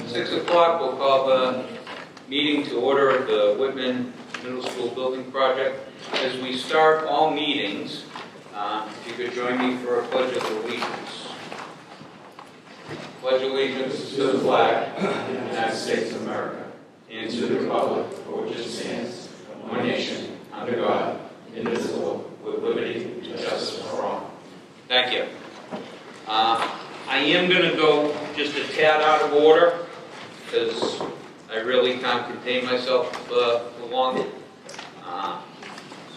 6 o'clock, we'll call the meeting to order at the Whitman Middle School Building Project. As we start all meetings, if you could join me for a Pledge of Allegiance. Pledge allegiance to the flag of the United States of America and to the republic for which it stands, one nation, under God, indivisible, with liberty and justice for all. Thank you. I am going to go just a tad out of order because I really can't contain myself for long.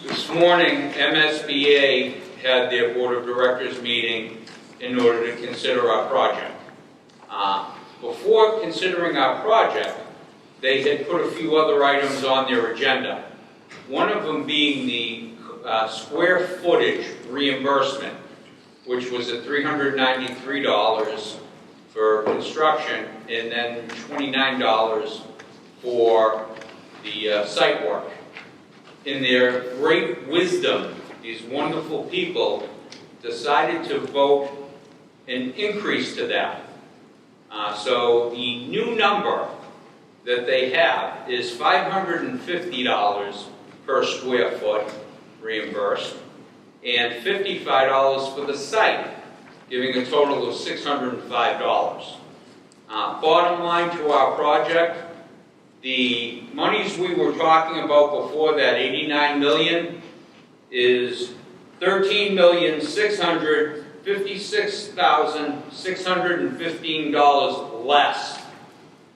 This morning, MSBA had their Board of Directors meeting in order to consider our project. Before considering our project, they had put a few other items on their agenda. One of them being the square footage reimbursement, which was at $393 for construction and then $29 for the site work. In their great wisdom, these wonderful people decided to vote an increase to that. So the new number that they have is $550 per square foot reimbursed and $55 for the site, giving a total of $605. Bottom line to our project, the monies we were talking about before, that $89 million, is $13,656,615 less.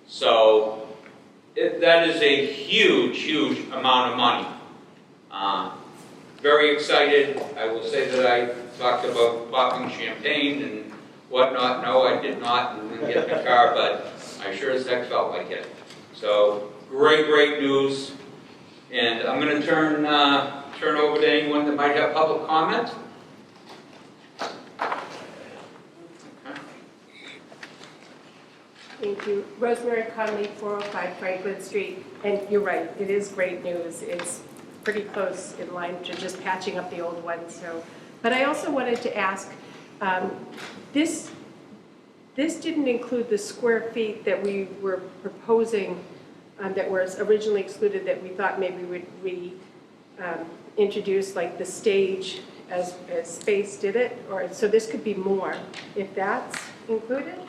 So that is a huge, huge amount of money. Very excited. I will say that I talked about popping champagne and whatnot. No, I did not and didn't get in the car, but I sure as heck felt like it. So great, great news. And I'm going to turn over to anyone that might have public comment. Thank you. Rosemary Connolly, 405 Franklin Street. And you're right, it is great news. It's pretty close in line to just patching up the old one. So, but I also wanted to ask, this didn't include the square feet that we were proposing that was originally excluded, that we thought maybe we introduce, like the stage as Space did it, or so this could be more if that's included.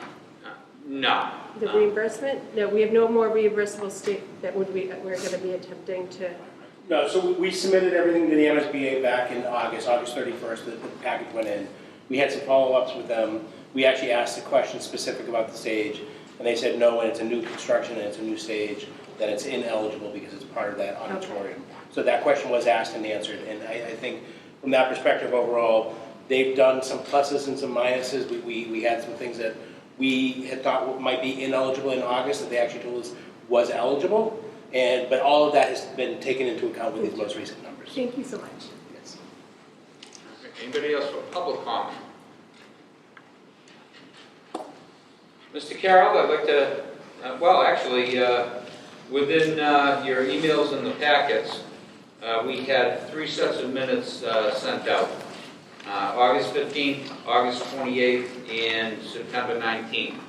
No. The reimbursement? No, we have no more reimbursable state that we're going to be attempting to. No, so we submitted everything to the MSBA back in August 31st, the package went in. We had some follow-ups with them. We actually asked a question specific about the stage, and they said no, when it's a new construction and it's a new stage, that it's ineligible because it's part of that auditorium. Okay. So that question was asked and answered, and I think from that perspective overall, they've done some pluses and some minuses. We had some things that we had thought might be ineligible in August that they actually told us was eligible. But all of that has been taken into account with these most recent numbers. Thank you so much. Yes. Anybody else for public comment? Mr. Carroll, I'd like to, within your emails and the packets, we had 3 sets of minutes sent out. August 15th, August 28th, and September 19th.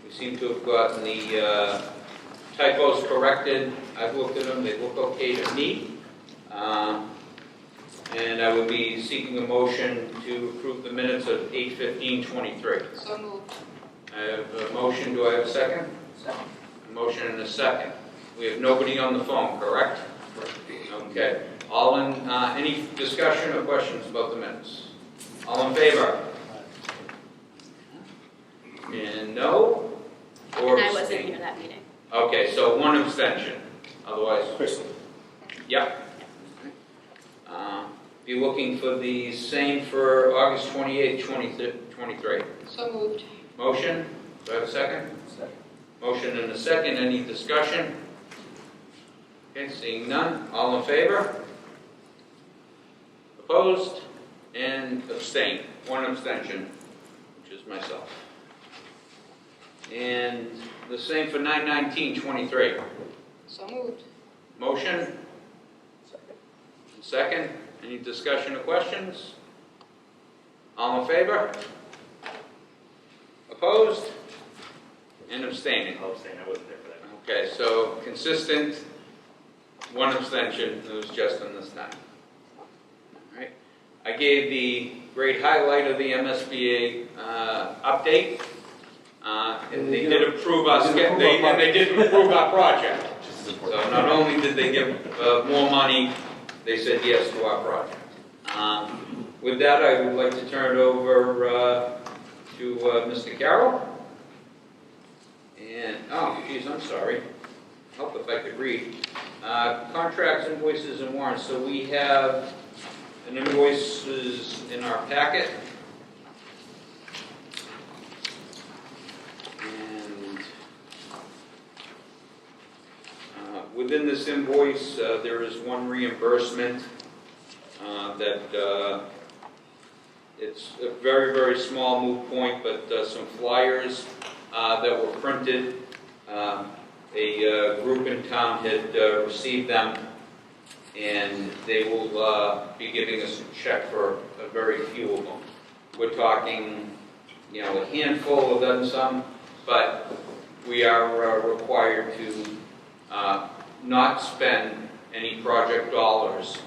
We seem to have gotten the typos corrected. I've looked at them, they look okay to me. And I would be seeking a motion to approve the minutes of 8/15/23. So moved. I have a motion, do I have a second? Second. A motion and a second. We have nobody on the phone, correct? Okay. All in, any discussion or questions about the minutes? All in favor? And no? Or And I wasn't abstain? here at that meeting. Okay, so 1 abstention. Otherwise, Crystal. yep. Be looking for the same for August 28th, 23. So moved. Motion? Do I have a second? Second. Motion and a second. Any discussion? Okay, seeing none. All in favor? Opposed? And abstain. 1 abstention, which is myself. And the same for 9/19/23. So moved. Motion? Second. Any discussion or questions? All in favor? Opposed? And abstaining. I'll abstain, I wasn't there for that. Okay, so consistent, one abstention, it was Justin this time. All right. I gave the great highlight of the MSBA update. And they did approve us, and they did approve our project. So not only did they give more money, they said yes to our project. With that, I would like to turn it over to Mr. Carroll. And, oh, geez, I'm sorry. Help if I could read. Contracts, invoices, and warrants. So we have an invoices in our packet. And within this invoice, there is one reimbursement that it's a very, very small moot point, but some flyers that were printed. A group in town had received them, and they will be giving us a check for a very few of them. We're talking, a handful of them, some, but we are required to not spend any project dollars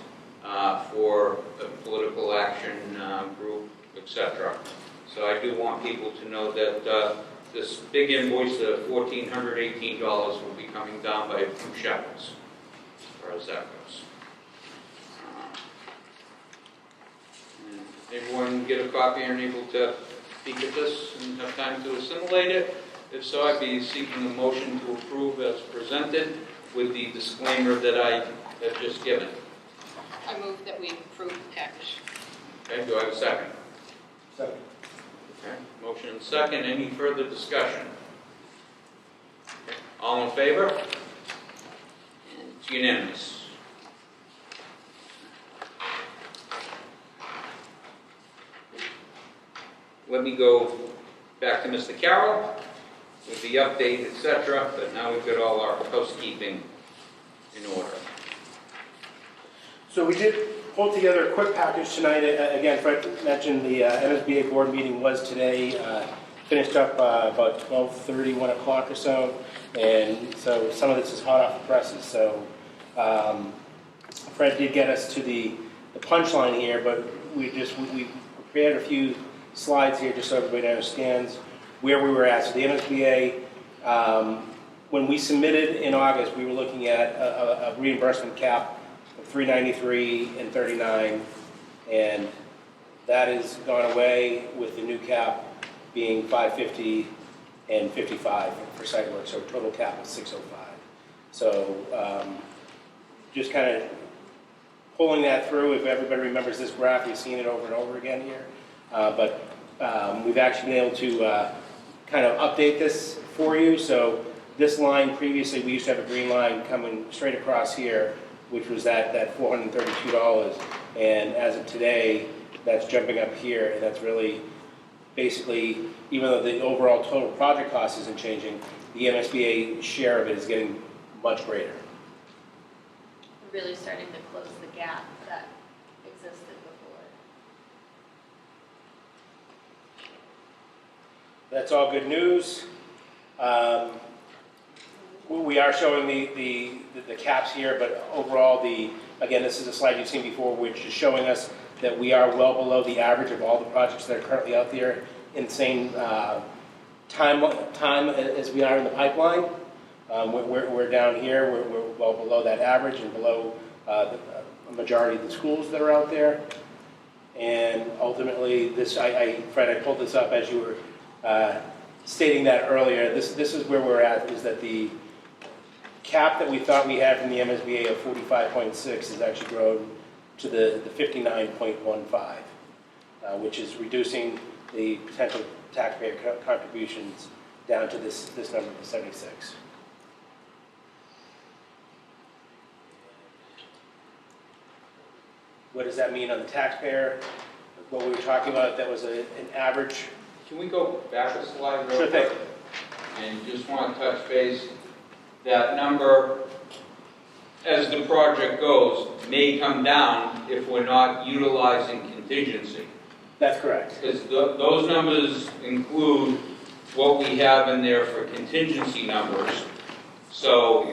for a political action group, etc. So I do want people to know that this big invoice of $1,418 will be coming down by a few shekels, as far as that goes. Everyone get a copy and able to peek at this and have time to assimilate it? If so, I'd be seeking a motion to approve as presented with the disclaimer that I have just given. I move that we approve the package. Okay, do I have a second? Second. Okay, motion and second. Any further discussion? Okay. All in favor? And it's unanimous. Let me go back to Mr. Carroll with the update, etc. But now we've got all our housekeeping in order. So we did pull together a quick package tonight. Again, Fred mentioned the MSBA board meeting was today, finished up about 12:30, 1 o'clock or so. And so some of this is hot off the presses. So Fred did get us to the punchline here, but we prepared a few slides here just so everybody understands where we were at. So the MSBA, when we submitted in August, we were looking at a reimbursement cap of $393 and $39, and that has gone away with the new cap being $550 and $55 for site work, so total cap is $605. So just kind of pulling that through. If everybody remembers this graph, you've seen it over and over again here. But we've actually been able to kind of update this for you. So this line previously, we used to have a green line coming straight across here, which was that $432. And as of today, that's jumping up here, and that's really basically, even though the overall total project cost isn't changing, the MSBA share of it is getting much greater. We're really starting to close the gap that existed before. That's all good news. We are showing the caps here, but overall, again, this is a slide you've seen before, which is showing us that we are well below the average of all the projects that are currently out there in the same time as we are in the pipeline. We're down here, we're well below that average and below the majority of the schools that are out there. And ultimately, Fred, I pulled this up as you were stating that earlier. This is where we're at, is that the cap that we thought we had from the MSBA of 45.6 has actually grown to the 59.15, which is reducing the potential taxpayer contributions down to this number of 76. What does that mean on the taxpayer? What we were talking about, that was an average. Can we go back a slide real Sure quick? thing. And just want to touch base, that number, as the project goes, may come down if we're not utilizing contingency. That's correct. Because those numbers include what we have in there for contingency numbers. So,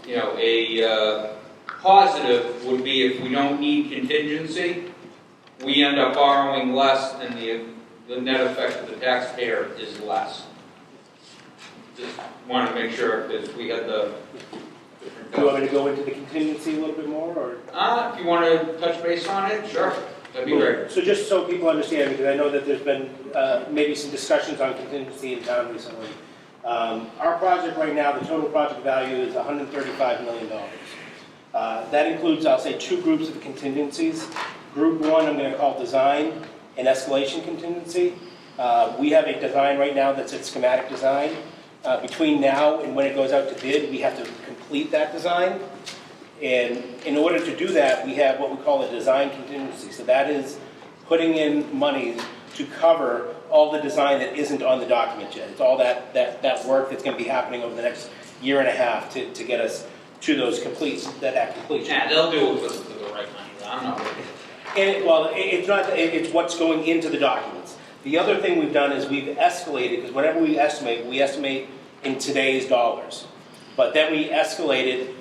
a positive would be if we don't need contingency, we end up borrowing less and the net effect of the taxpayer is less. Just want to make sure, because we had the different... Do you want me to go into the contingency a little bit more, or? If you want to touch base on it, sure, that'd be great. So just so people understand, because I know that there's been maybe some discussions on contingency in town recently. Our project right now, the total project value is $135 million. That includes, I'll say, two groups of contingencies. Group one, I'm going to call design and escalation contingency. We have a design right now that's a schematic design. Between now and when it goes out to bid, we have to complete that design. And in order to do that, we have what we call a design contingency. So that is putting in money to cover all the design that isn't on the document yet. It's all that work that's going to be happening over the next year and a half to get us to those completion. Yeah, they'll do it for the right money. I'm not worried. It's what's going into the documents. The other thing we've done is we've escalated, because whenever we estimate in today's dollars. But then we escalated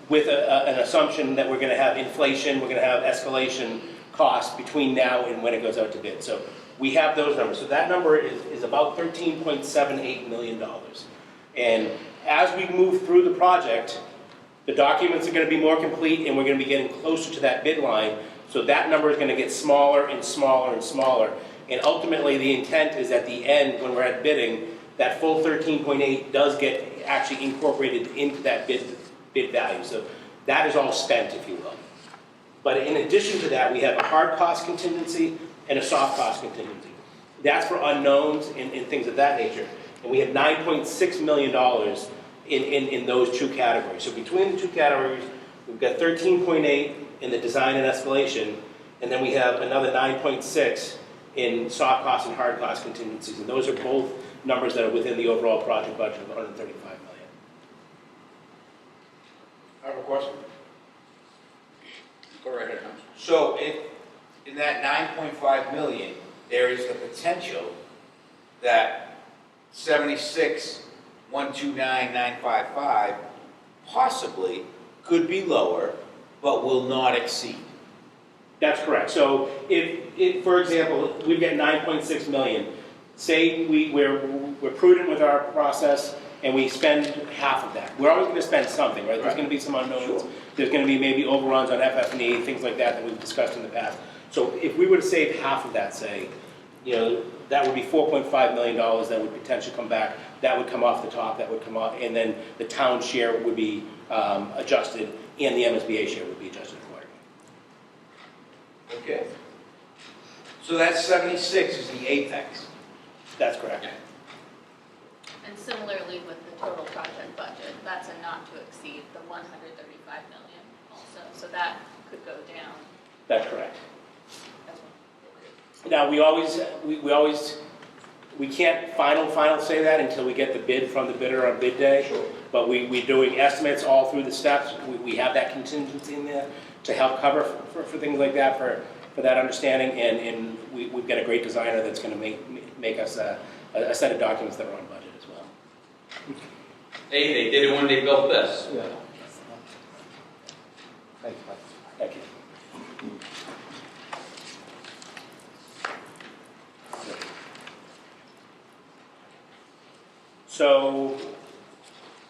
with an assumption that we're going to have inflation, we're going to have escalation costs between now and when it goes out to bid. So we have those numbers. So that number is about $13.78 million. And as we move through the project, the documents are going to be more complete and we're going to be getting closer to that bid line. So that number is going to get smaller and smaller and smaller. And ultimately the intent is at the end, when we're at bidding, that full 13.8 does get actually incorporated into that bid value. So that is all spent, if you will. But in addition to that, we have a hard cost contingency and a soft cost contingency. That's for unknowns and things of that nature. And we have $9.6 million in those two categories. So between the two categories, we've got 13.8 in the design and escalation, and then we have another 9.6 in soft cost and hard cost contingencies. And those are both numbers that are within the overall project budget of $135 million. I have a question. Go right ahead, Tom. So in that 9.5 million, there is the potential that 76,129,955 possibly could be lower, but will not exceed. That's correct. So if for example, we've got 9.6 million, say we're prudent with our process and we spend half of that. We're always going to spend something, right? There's going to be some unknowns. Sure. There's going to be maybe overruns on FF&E, things like that we've discussed in the past. So if we were to save half of that, say, that would be $4.5 million that would potentially come back. That would come off the top, that would come off, and then the town share would be adjusted, and the MSBA share would be adjusted accordingly. Okay. So that 76 is the apex. That's correct. And similarly with the total project budget, that's a not to exceed the 135 million also, so that could go down That's correct. as well. Now, we can't final say that until we get the bid from the bidder on bid day. Sure. But we're doing estimates all through the steps. We have that contingency in there to help cover for things like that, for that understanding. And we've got a great designer that's going to make us a set of documents that are on budget as well. Hey, they did it when they built this. Yeah. Thank you. So,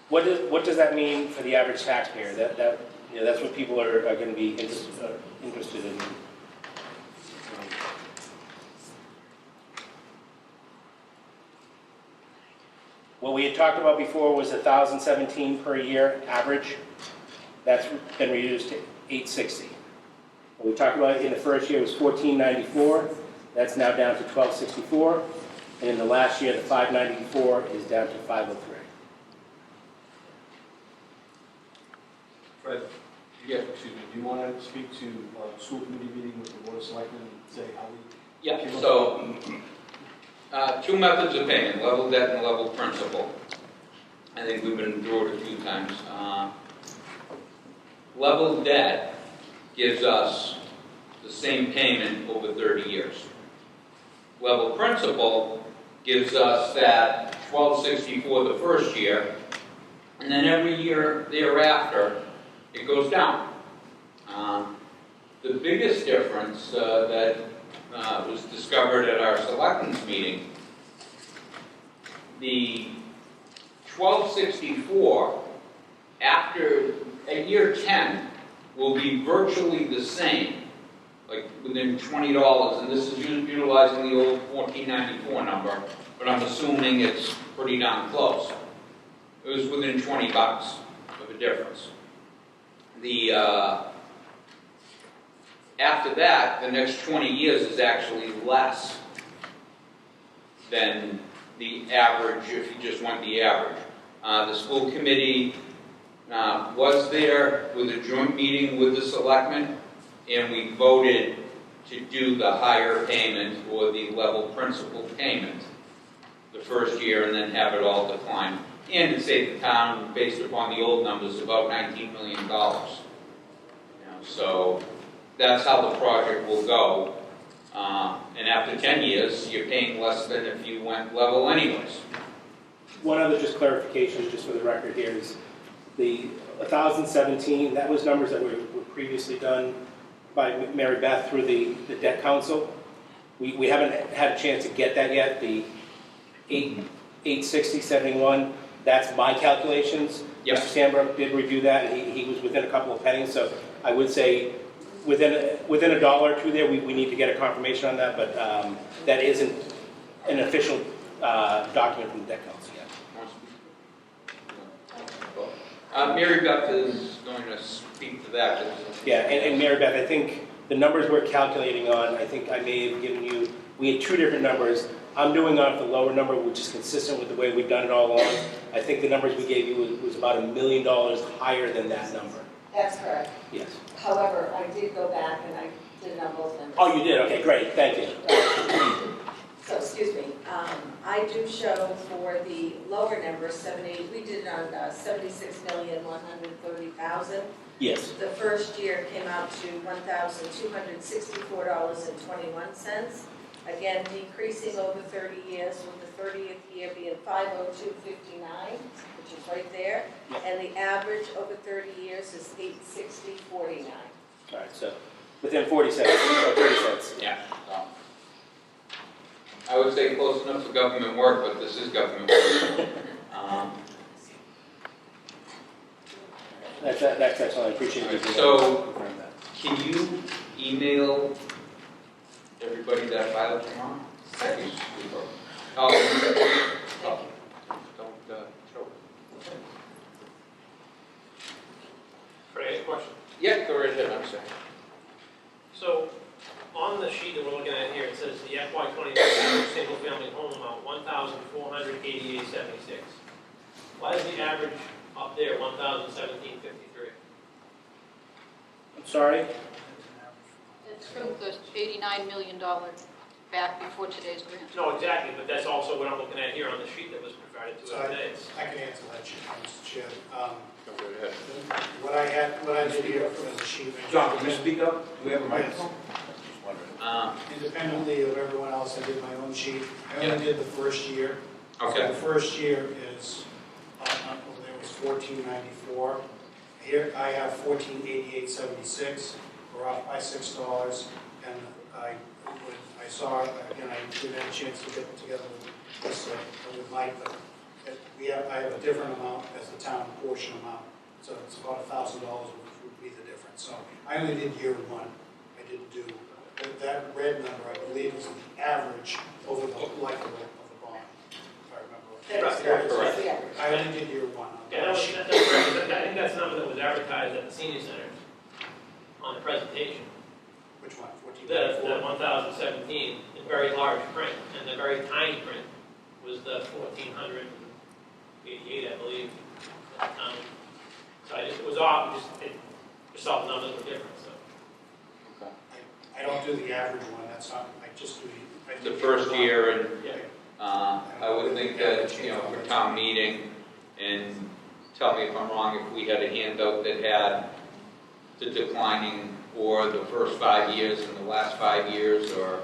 what does that mean for the average taxpayer? That's what people are going to be interested in. What we had talked about before was $1,017 per year average. That's been reduced to $860. What we talked about in the first year was $1,494. That's now down to $1,264. And in the last year, the $594 is down to $503. Fred, excuse me, do you want to speak to school committee meeting with the board of selectmen and say how we... Yeah, so two methods of payment, level debt and level principal. I think we've been through it a few times. Level debt gives us the same payment over 30 years. Level principal gives us that 1264 the first year, and then every year thereafter, it goes down. The biggest difference that was discovered at our selectmen's meeting, the 1264 at year 10 will be virtually the same, like within $20, and this is utilizing the old 1494 number, but I'm assuming it's pretty darn close. It was within $20 of a difference. After that, the next 20 years is actually less than the average if you just went the average. The school committee was there with a joint meeting with the selectmen, and we voted to do the higher payment or the level principal payment the first year and then have it all decline. And to save the town, based upon the old numbers, about $19 million. So that's how the project will go. And after 10 years, you're paying less than if you went level anyways. One other just clarification, just for the record here, is the 1,017, that was numbers that were previously done by Mary Beth through the debt council. We haven't had a chance to get that yet. The 860.71, that's my calculations. Yep. Mr. Sandbrook did review that, and he was within a couple of pennies, so I would say within a dollar or two there, we need to get a confirmation on that, but that isn't an official document from the debt council yet. Mary Beth is going to speak to that. Yeah, and Mary Beth, I think the numbers we're calculating on, I think I may have given you, we had two different numbers. I'm doing off the lower number, which is consistent with the way we've done it all along. I think the numbers we gave you was about $1 million higher than that number. That's correct. Yes. However, I did go back and I did it on both numbers. Oh, you did? Okay, great. Thank you. So, excuse me, I do show for the lower number, 70, we did it on 76,130,000. Yes. The first year came out to $1,264.21. Again, decreasing over 30 years, with the 30th year being 502.59, which is right there. Yep. And the average over 30 years is 860.49. All right, so within 40 cents, or 30 cents. Yeah. I would say close enough for government work, but this is government work. That's excellent. I appreciate you. So- confirm that. Can you email everybody that file tomorrow? Certainly. Oh, Thank you. don't show it. Can I ask a question? Yeah, go right ahead, I'm sorry. So, on the sheet that we're looking at here, it says the FY 23 single-family home amount, $1,488.76. Why is the average up there $1,017.53? I'm sorry? It's from the $89 million back before today's grant. No, exactly, but that's also what I'm looking at here on the sheet that was provided to us today. I can answer that, Mr. Chair. Go right ahead. What I did here was a sheet. John, can you speak up? Do we have a Yes. microphone? Just wondering. Independently of everyone else, I did my own sheet. I only did the first year. Okay. So the first year is, there was $14.94. Here I have $14.88.76. We're off by $6. And I saw, again, I didn't have a chance to get together with Mike, but I have a different amount as the town portion amount. So it's about $1,000 would be the difference. So I only did year one. I didn't do, that red number, I believe, is the average over the life of the bond, if I remember. That is Correct. correct. Yeah. I only did year one. Yeah, that's correct. I think that's the number that was advertised at the senior center on the presentation. Which one, The 14.94? 1,017 in very large print, and the very tiny print was the 1,488, I believe, at the time. So it was off, just saw the numbers were different, so. I don't do the average one, that's not, I just do The first year, and Yeah. I would think that, for town meeting, and tell me if I'm wrong, if we had a handout that had the declining for the first 5 years and the last 5 years, or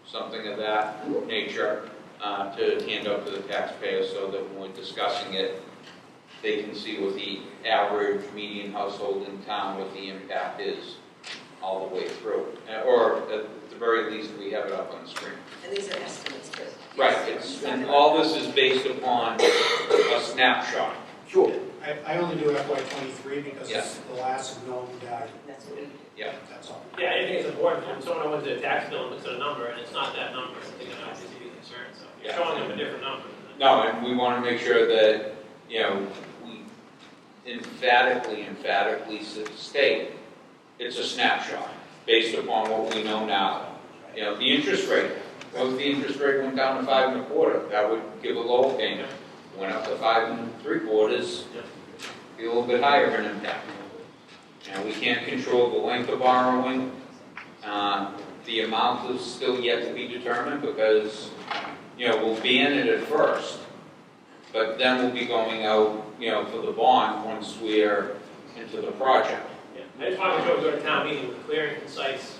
something of that nature, to hand out to the taxpayers so that when we're discussing it, they can see what the average median household in town, what the impact is all the way through. Or at the very least, we have it up on the screen. And these are estimates too. Right, and all this is based upon a snapshot. Sure. I only do FY '23 because Yeah. it's the last known data, That's what we do. Yeah. that's all. Yeah, I think it's important, when someone opens their tax bill and looks at a number, and it's not that number, they're gonna obviously be concerned, so you're Yeah. showing them a different number. No, and we want to make sure that, we emphatically state it's a snapshot based upon what we know now. The interest rate, what if the interest rate went down to 5.25? That would give a low payment. Went up to 5.75, be a little bit higher of an impact. We can't control the length of borrowing. The amount is still yet to be determined because, we'll be in it at first, but then we'll be going out, for the bond once we're into the project. Yeah, I just want to make sure we go to town meeting with clear and concise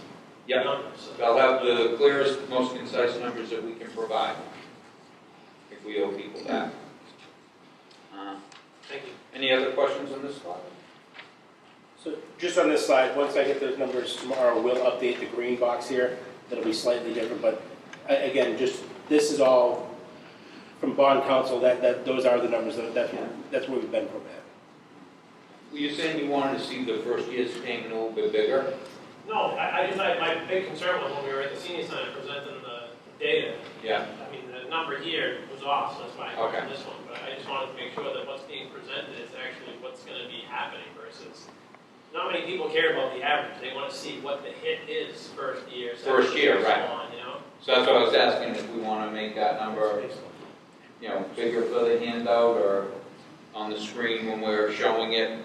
Yep. numbers. So They'll have the clearest, most concise numbers that we can provide, if we owe people that. Thank you. Any other questions on this slide? So just on this slide, once I get those numbers tomorrow, we'll update the green box here. That'll be slightly different, but again, this is all from bond council, those are the numbers, that's where we've been from that. Were you saying you wanted to see the first year's payment a little bit bigger? No, my big concern was when we were at the senior center presenting the data. Yeah. I mean, the number here was off, so that's why I Okay. questioned this one. But I just wanted to make sure that what's being presented is actually what's going to be happening versus, not many people care about the average. They want to see what the hit is first year. First year, so right. on, So that's what I was asking, if we want to make that number, bigger for the handout or on the screen when we're showing it.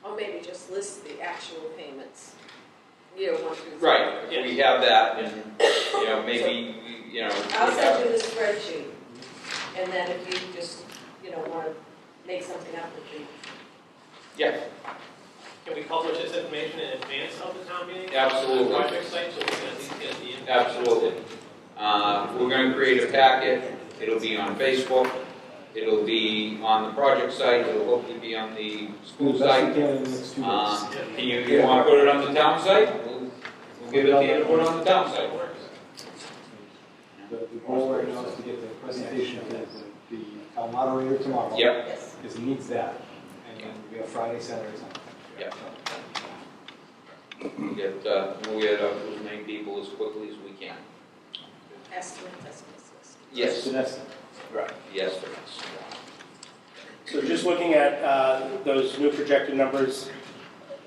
Or maybe just list the actual payments, year 1 through 3. Right, we have that and, maybe, I'll send you the spreadsheet, and then if you just, want to make something up with the yeah, Can we publish this information in advance of the town meeting? Absolutely. On the project site, so we can at least get the impact? absolutely. We're going to create a packet, it'll be on Facebook, it'll be on the project site, it'll hopefully be on the school site. in the next 2 days. Can you want to put it on the town site? We'll give it to you to put it on the town site. The goal right now is to get the presentation to the town moderator tomorrow. Yep, Yes. Because he needs that. And then we have Friday, Saturday, Sunday. Yep. We'll get as many people as quickly as we can. estimates. Yes, Vanessa. right, yes, there is. So just looking at those new projected numbers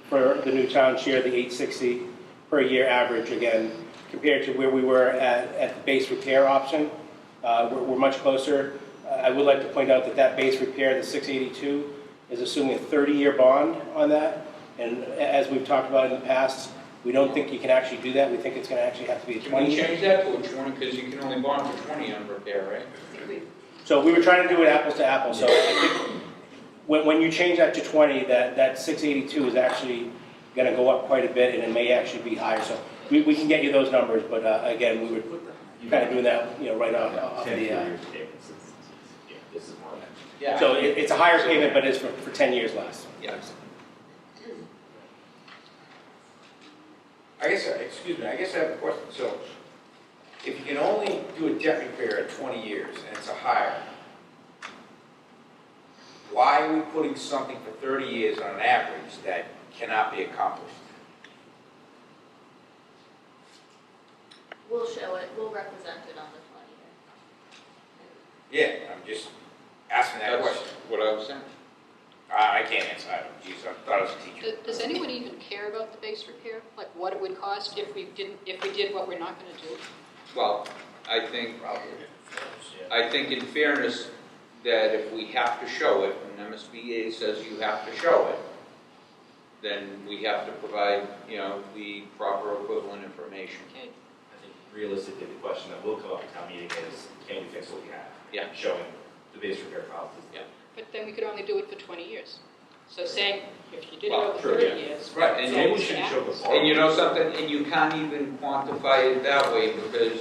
for the new town share, the 860 per year average, again, compared to where we were at the base repair option, we're much closer. I would like to point out that base repair, the 682, is assuming a 30-year bond on that. And as we've talked about in the past, we don't think you can actually do that. We think it's going to actually have to be a Can we 20-year. change that to a 20, because you can only bond for 20 on repair, right? So we were trying to do it apples to apples. So I think when you change that to 20, that 682 is actually going to go up quite a bit, and it may actually be higher. So we can get you those numbers, but again, we were kind of doing that, right off the. Yeah. So it's a higher payment, but it's for 10 years less. Yes. I guess I have a question. So, if you can only do a debt repair at 20 years and it's a higher, why are we putting something for 30 years on an average that cannot be accomplished? We'll show it, we'll represent it on the 20 year. Yeah, I'm just asking that That's question. what I was saying. I can't answer that. Geez, I thought I was a teacher. Does anyone even care about the base repair? Like what it would cost if we did what we're not going to do? Well, I think in fairness, that if we have to show it, and MSBA says you have to show it, then we have to provide, the proper equivalent information. Okay. I think realistically, the question that will come up at town meeting is, can we fix what we have? Yeah. Showing the base repair policies. Yeah. But then we could only do it for 20 years. So saying, if you did it Well, over true, 30 yeah. years. Right, it's and maybe we always should gonna show happen. the borrow. And you know something, and you can't even quantify it that way because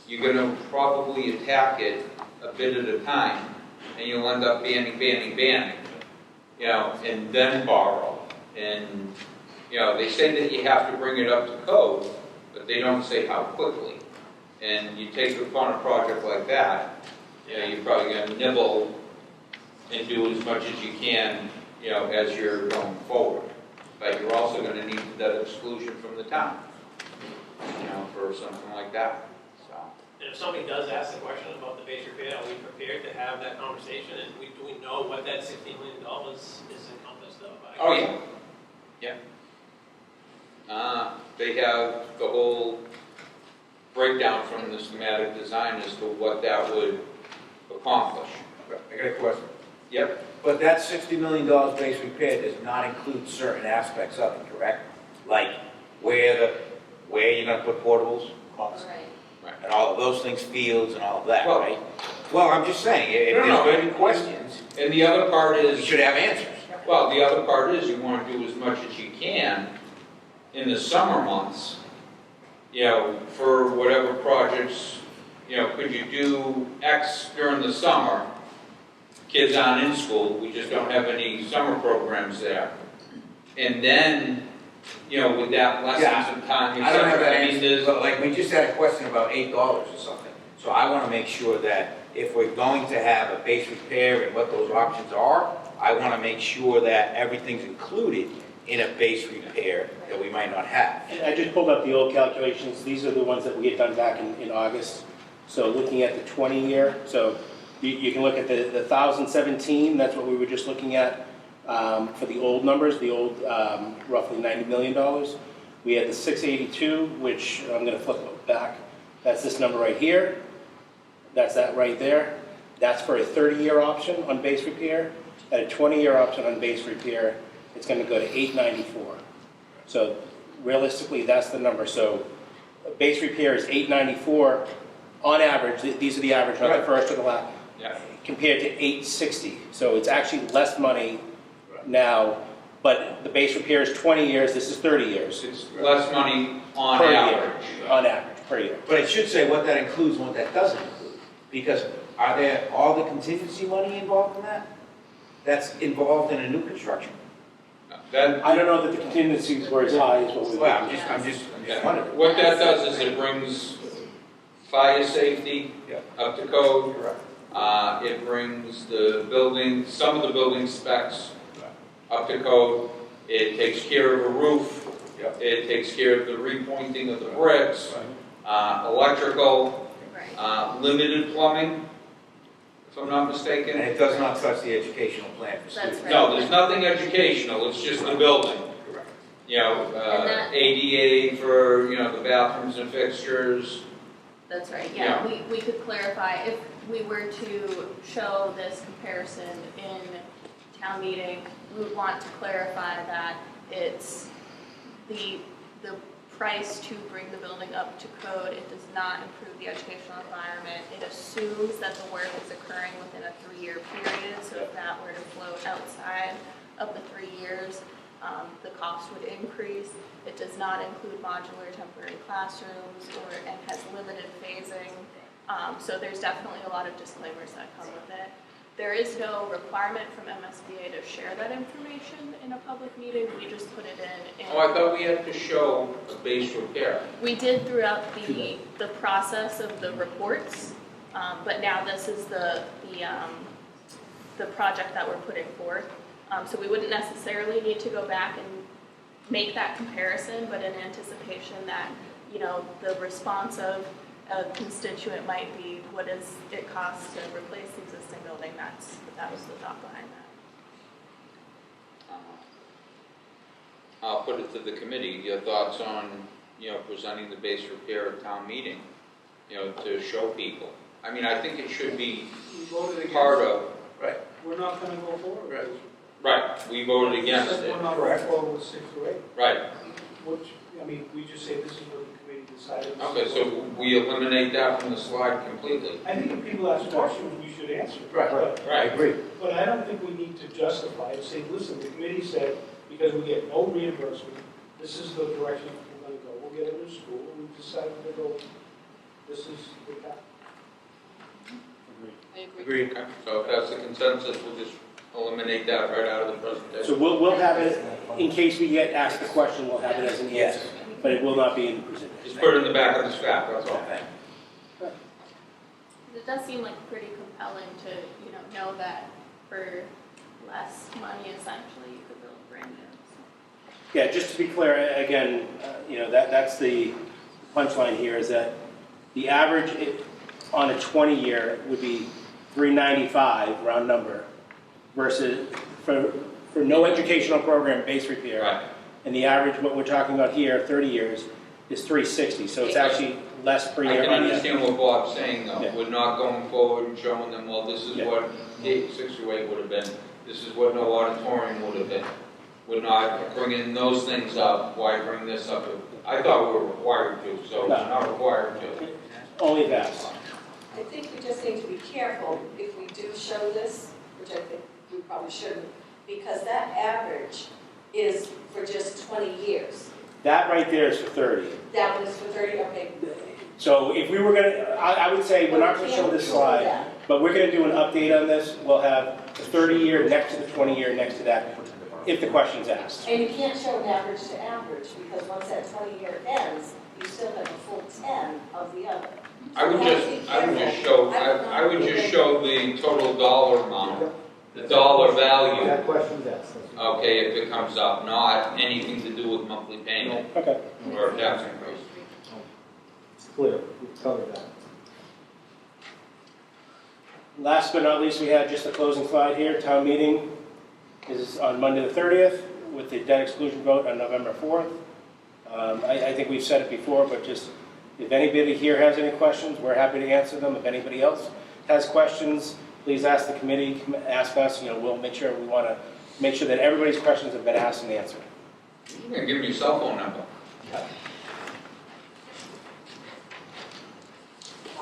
you're gonna probably attack it a bit at a time, and you'll end up banning, you know, and then borrow. And, you know, they say that you have to bring it up to code, but they don't say how quickly. And you take upon a project like that, you know, you're probably gonna nibble and do as much as you can, you know, as you're going forward. But you're also gonna need that exclusion from the town, you know, for something like that, so. And if somebody does ask the question about the base repair, are we prepared to have that conversation? And do we know what that $60 million is encompassed of? Oh, yeah. Yeah. They have the whole breakdown from the schematic design as to what that would accomplish. I got a question. Yep. But that $60 million base repair does not include certain aspects of it, correct? Like where you're gonna put portables, Right. and all of those things, fields and all of that, Well- right? Well, I'm just saying, if No, there's no. going to be questions, And the other part we is, should have answers. well, the other part is you want to do as much as you can in the summer months, you know, for whatever projects, you know, could you do X during the summer? Kids aren't in school, we just don't have any summer programs there. And then, you know, with that lessons of time, I don't have that I mean, answer, there's, but like, we just had a question about $8 or something. So I want to make sure that if we're going to have a base repair and what those options are, I want to make sure that everything's included in a base repair that we might not have. And I just pulled up the old calculations. These are the ones that we had done back in August. So looking at the 20-year, so you can look at the 2017, that's what we were just looking at for the old numbers, the old roughly $90 million. We had the 682, which I'm going to flip it back. That's this number right here. That's that right there. That's for a 30-year option on base repair. At a 20-year option on base repair, it's going to go to 894. So realistically, that's the number. So base repair is 894 on average. These are the average, not the first or the last. yeah. Compared to 860. So it's actually less money now, but the base repair is 20 years. This is 30 years. It's less money on Per year. average. On average, per year. But it should say what that includes and what that doesn't include. Because are there all the contingency money involved in that? That's involved in a new construction? That, I don't know that the contingencies were as high as what we. Well, I'm just wondering. what that does is it brings fire safety Yeah. up to code. Correct. It brings the building, some of the building specs up to code. It takes care of a roof. Yep. It takes care of the repointing of the bricks, electrical, Right. limited plumbing, if I'm not mistaken. And it does not touch the educational plan for students. That's right. No, there's nothing educational, it's just the building. Correct. You know, And that- ADA for, you know, the bathrooms and fixtures. That's right, yeah, we could clarify, if we were to show this comparison in town meeting, we would want to clarify that it's the price to bring the building up to code, it does not improve the educational environment, it assumes that the work is occurring within a 3-year period, so if that were to float outside of the 3 years, the cost would increase. It does not include modular temporary classrooms and has limited phasing. So there's definitely a lot of disclaimers that come with it. There is no requirement from MSBA to share that information in a public meeting. We just put it in. Oh, I thought we had to show a base repair. We did throughout the process of the reports, but now this is the project that we're putting forth. So we wouldn't necessarily need to go back and make that comparison, but in anticipation that, you know, the response of a constituent might be, what does it cost to replace the existing building? That was the thought behind that. I'll put it to the committee, your thoughts on, you know, presenting the base repair at town meeting, you know, to show people. I mean, I think it should be We voted against part it. of, Right. We're not gonna go forward. Right. right, we voted against it, We're not going forward with 6 or 8. right. Which, I mean, we just say this is what the committee decided. Okay, so we eliminate that from the slide completely. I think if people ask questions, we should answer. Right. But- I agree. But I don't think we need to justify it, say, listen, the committee said, because we get no reimbursement, this is the direction we're gonna go. We'll get a new school, and we decided to go, this is the path. I agree. Agreed. So if that's the consensus, we'll just eliminate that right out of the presentation. So we'll have it, in case we get asked the question, we'll have it as an answer, but it will not be in the presentation. Just put it in the back of the stack, that's all. It does seem like pretty compelling to, know that for less money, essentially, you could build brand new. Yeah, just to be clear, again, that's the punchline here, is that the average on a 20-year would be 395, round number, versus for no educational program, base repair. Right. And the average, what we're talking about here, 30 years, is 360, so it's actually less per I year. can understand what Bob's saying, though. Yeah. We're not going forward and showing them, well, this is Yeah. what 868 would have been. This is what no auditorium would have been. We're not bringing those things up. Why bring this up? I thought we were required to, so we're not required to. Only that. I think we just need to be careful if we do show this, which I think we probably shouldn't, because that average is for just 20 years. That right there is for 30. That was for 30, okay. So if we were gonna, I would say, we're not gonna show this slide, but we're gonna do an update on this. We'll have the 30-year next to the 20-year next to that, if the question's asked. And you can't show an average to average, because once that 20-year ends, you still have a full 10 of the other. I would just show the total dollar amount, the dollar value, questions asked. okay, if it comes up, not anything to do with monthly payment Okay. or tax increase. It's clear, we've covered that. Last but not least, we had just a closing slide here. Town meeting is on Monday the 30th with the debt exclusion vote on November 4th. I think we've said it before, but just if anybody here has any questions, we're happy to answer them. If anybody else has questions, please ask the committee, ask us. We'll make sure we want to make sure that everybody's questions have been asked and answered. You can give me your cell phone number.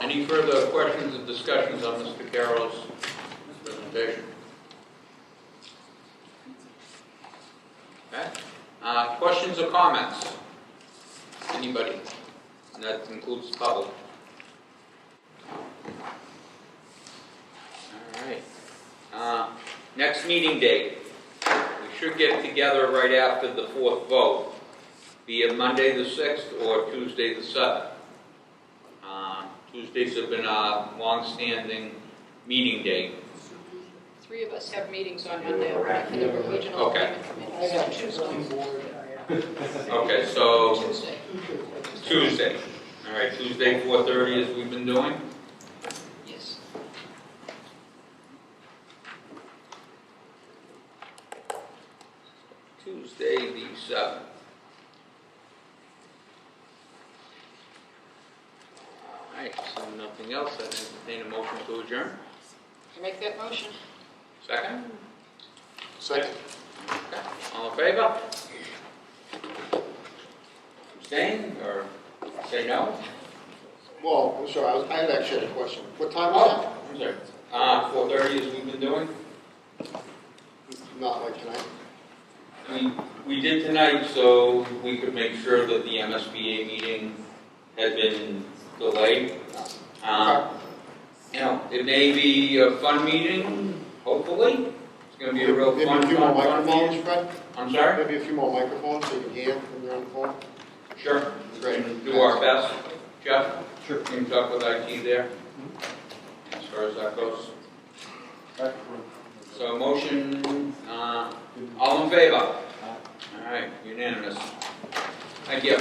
Any further questions or discussions on Mr. Carroll's presentation? Okay. Questions or comments? Anybody? And that includes the public. All right. Next meeting date. We should get together right after the fourth vote, be it Monday the 6th or Tuesday the 7th. Tuesdays have been a long-standing meeting date. 3 of us have meetings on Monday already for the regional Okay. agreement committee. So Okay, so Tuesday. Tuesday. All right, Tuesday 4:30 as we've been doing. Yes. Tuesday the 7th. All right, so nothing else. I entertain a motion to adjourn. I make that motion. Second? Second. Okay. All in favor? Abstain or say no? Well, I'm sorry, I had actually a question. What time Oh, I'm sorry. 4:30 as we've been doing. Not like tonight? We did tonight so we could make sure that the MSBA meeting had been delayed. It may be a fun meeting, hopefully. It's going to be a real Maybe fun a few more meeting. microphones, Fred? I'm sorry? Maybe a few more microphones so you can hear when you're on the phone? Sure. Great. We'll do our best. Jeff? Sure. You can talk with IT there, as far as that goes. So motion, all in favor? All right, unanimous. Thank you.